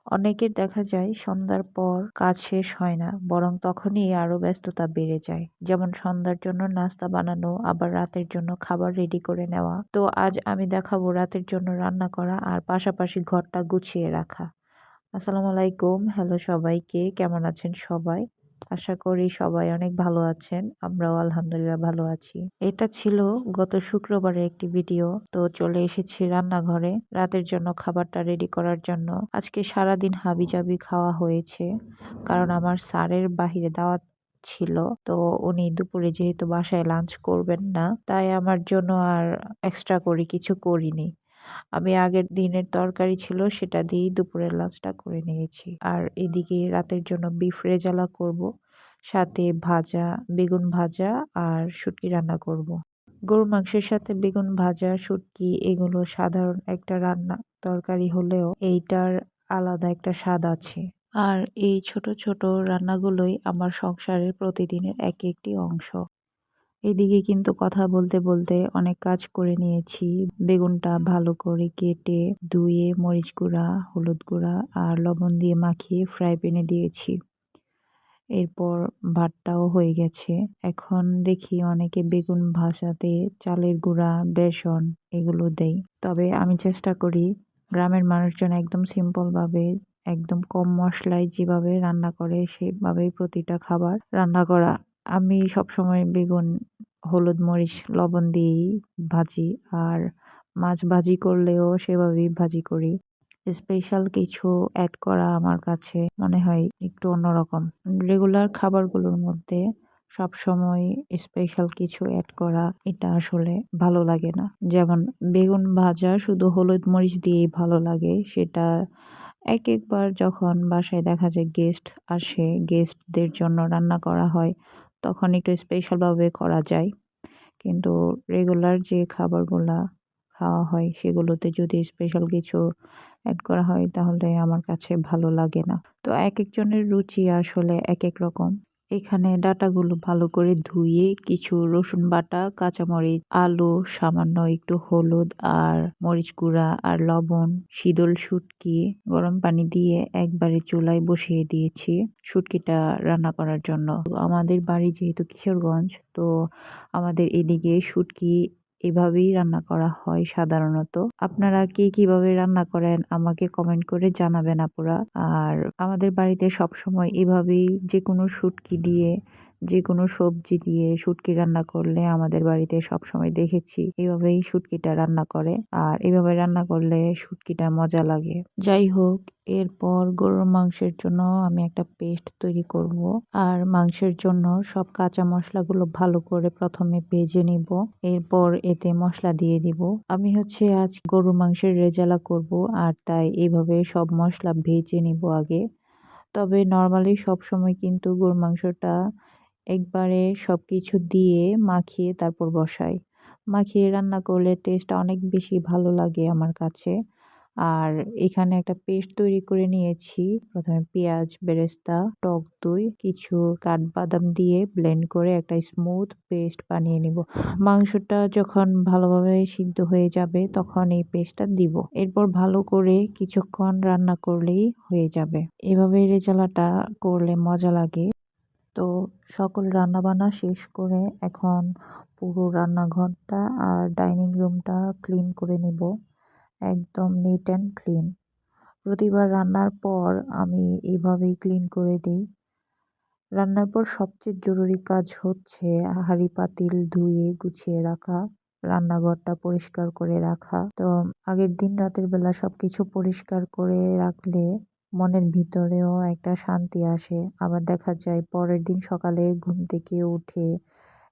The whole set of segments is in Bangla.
অনেকের দেখা যায় সন্ধ্যার পর কাজ শেষ হয় না, বরং তখনই আরো ব্যস্ততা বেড়ে যায়। যেমন সন্ধ্যার জন্য নাস্তা বানানো, আবার রাতের জন্য খাবার রেডি করে নেওয়া। তো আজ আমি দেখাবো রাতের জন্য রান্না করা আর পাশাপাশি ঘরটা গুছিয়ে রাখা। আসসালামু আলাইকুম, হ্যালো সবাইকে, কেমন আছেন সবাই? আশা করি সবাই অনেক ভালো আছেন। আমরাও আলহামদুলিল্লাহ ভালো আছি। এটা ছিল গত শুক্রবারের একটি ভিডিও। তো চলে এসেছি রান্নাঘরে রাতের জন্য খাবারটা রেডি করার জন্য। আজকে সারাদিন হাবিজাবি খাওয়া হয়েছে, কারণ আমার স্যারের বাহিরে দাওয়াত ছিল। তো উনি দুপুরে যেহেতু বাসায় লাঞ্চ করবেন না, তাই আমার জন্য আর এক্সট্রা করে কিছু করিনি। আমি আগের দিনের তরকারি ছিল সেটা দিয়েই দুপুরের লাঞ্চটা করে নিয়েছি। আর এদিকে রাতের জন্য বিফ রেজালা করব, সাথে ভাজা, বেগুন ভাজা আর শুটকি রান্না করব। গরুর মাংসের সাথে বেগুন ভাজা, শুটকি এগুলো সাধারণ একটা রান্না তরকারি হলেও এইটার আলাদা একটা স্বাদ আছে। আর এই ছোট ছোট রান্নাগুলোই আমার সংসারের প্রতিদিনের এক একটি অংশ। এদিকে কিন্তু কথা বলতে বলতে অনেক কাজ করে নিয়েছি। বেগুনটা ভালো করে কেটে ধুয়ে মরিচ গুঁড়া, হলুদ গুঁড়া আর লবণ দিয়ে মাখিয়ে ফ্রাই প্যানে দিয়েছি। এরপর ভাতটাও হয়ে গেছে। এখন দেখি অনেকে বেগুন ভাজাতে চালের গুঁড়া, বেসন এগুলো দেই। তবে আমি চেষ্টা করি গ্রামের মানুষজন একদম সিম্পলভাবে, একদম কম মশলায় যেভাবে রান্না করে সেভাবেই প্রতিটা খাবার রান্না করা। আমি সবসময় বেগুন হলুদ, মরিচ, লবণ দিয়েই ভাজি, আর মাছ ভাজি করলেও সেভাবেই ভাজি করি। স্পেশাল কিছু অ্যাড করা আমার কাছে মনে হয় একটু অন্যরকম। রেগুলার খাবারগুলোর মধ্যে সবসময় স্পেশাল কিছু অ্যাড করা এটা আসলে ভালো লাগে না। যেমন বেগুন ভাজা শুধু হলুদ মরিচ দিয়েই ভালো লাগে, সেটা একবার যখন বাসায় দেখা যায় গেস্ট আসে, গেস্টদের জন্য রান্না করা হয়, তখন একটু স্পেশালভাবে করা যায়। কিন্তু রেগুলার যে খাবারগুলা খাওয়া হয় সেগুলোতে যদি স্পেশাল কিছু অ্যাড করা হয় তাহলে আমার কাছে ভালো লাগে না। তো একেকজনের রুচি আসলে একেক রকম। এখানে ডাঁটাগুলো ভালো করে ধুয়ে কিছু রসুন বাটা, কাঁচামরিচ, আলু, সামান্য একটু হলুদ আর মরিচ গুঁড়া আর লবণ, শীতল শুটকি গরম পানি দিয়ে একবারে চুলায় বসিয়ে দিয়েছি শুটকিটা রান্না করার জন্য। আমাদের বাড়ি যেহেতু কিশোরগঞ্জ, তো আমাদের এদিকে শুটকি এভাবেই রান্না করা হয় সাধারণত। আপনারা কে কিভাবে রান্না করেন আমাকে কমেন্ট করে জানাবেন আপুরা। আর আমাদের বাড়িতে সবসময় এভাবেই যে কোনো শুটকি দিয়ে, যে কোনো সবজি দিয়ে শুটকি রান্না করলে আমাদের বাড়িতে সবসময় দেখেছি এভাবেই শুটকিটা রান্না করে, আর এভাবে রান্না করলে শুটকিটা মজা লাগে। যাই হোক, এরপর গরুর মাংসের জন্য আমি একটা পেস্ট তৈরি করব। আর মাংসের জন্য সব কাঁচা মশলাগুলো ভালো করে প্রথমে ভেজে নিব, এরপর এতে মশলা দিয়ে দিব। আমি আজ গরুর মাংসের রেজালা করব, আর তাই এইভাবে সব মশলা ভেজে নিব আগে। তবে নর্মালি সবসময় কিন্তু গরুর মাংসটা একবারে সবকিছু দিয়ে মাখিয়ে তারপর বসাই। মাখিয়ে রান্না করলে টেস্টটা অনেক বেশি ভালো লাগে আমার কাছে। আর এখানে একটা পেস্ট তৈরি করে নিয়েছি। প্রথমে পেঁয়াজ, বেরেস্তা, টক দই, কিছু কাঠবাদাম দিয়ে ব্লেন্ড করে একটা স্মুথ পেস্ট বানিয়ে নিব। মাংসটা যখন ভালোভাবে সিদ্ধ হয়ে যাবে তখন এই পেস্টটা দিব। এরপর ভালো করে কিছুক্ষণ রান্না করলেই হয়ে যাবে। এভাবে রেজালাটা করলে মজা লাগে। তো সকল রান্নাবান্না শেষ করে এখন পুরো রান্নাঘরটা আর ডাইনিং রুমটা ক্লিন করে নিব, একদম নিট অ্যান্ড ক্লিন। প্রতিবার রান্নার পর আমি এভাবেই ক্লিন করে দিই। রান্নার পর সবচেয়ে জরুরি কাজ হচ্ছে হাঁড়ি পাতিল ধুয়ে গুছিয়ে রাখা, রান্নাঘরটা পরিষ্কার করে রাখা। তো আগের দিন রাতের বেলা সবকিছু পরিষ্কার করে রাখলে মনের ভিতরেও একটা শান্তি আসে। আবার দেখা যায় পরের দিন সকালে ঘুম থেকে উঠে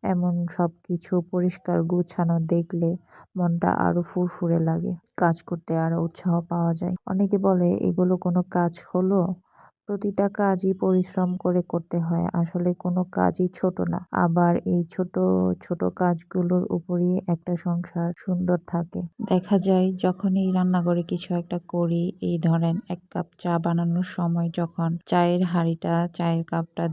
এমন সবকিছু পরিষ্কার গুছানো দেখলে মনটা আরো ফুরফুরে লাগে, কাজ করতে আরো উৎসাহ পাওয়া যায়। অনেকে বলে এগুলো কোনো কাজ হলো? প্রতিটা কাজই পরিশ্রম করে করতে হয়, আসলে কোনো কাজই ছোট না। আবার এই ছোট ছোট কাজগুলোর উপরই একটা সংসার সুন্দর থাকে। দেখা যায় যখনই রান্নাঘরে কিছু একটা করি, এই ধরেন 1 কাপ চা বানানোর সময় যখন চায়ের হাঁড়িটা চায়ের কাপটা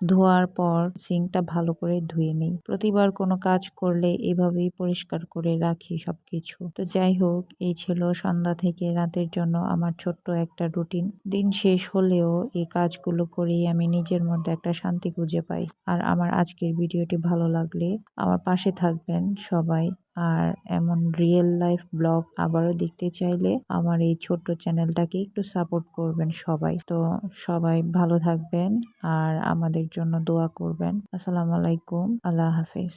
ধোয়ার পর সিঙ্কটা ভালো করে ধুয়ে নেই। প্রতিবার কোনো কাজ করলে এভাবেই পরিষ্কার করে রাখি সবকিছু। তো যাই হোক, এই ছিল সন্ধ্যা থেকে রাতের জন্য আমার ছোট্ট একটা রুটিন। দিন শেষ হলেও এই কাজগুলো করেই আমি নিজের মধ্যে একটা শান্তি খুঁজে পাই। আর আমার আজকের ভিডিওটি ভালো লাগলে আমার পাশে থাকবেন সবাই। আর এমন রিয়েল লাইফ ব্লগ আবারও দেখতে চাইলে আমার এই ছোট্ট চ্যানেলটাকে একটু সাপোর্ট করবেন সবাই। তো সবাই ভালো থাকবেন আর আমাদের জন্য দোয়া করবেন। আসসালামু আলাইকুম, আল্লাহ হাফেজ।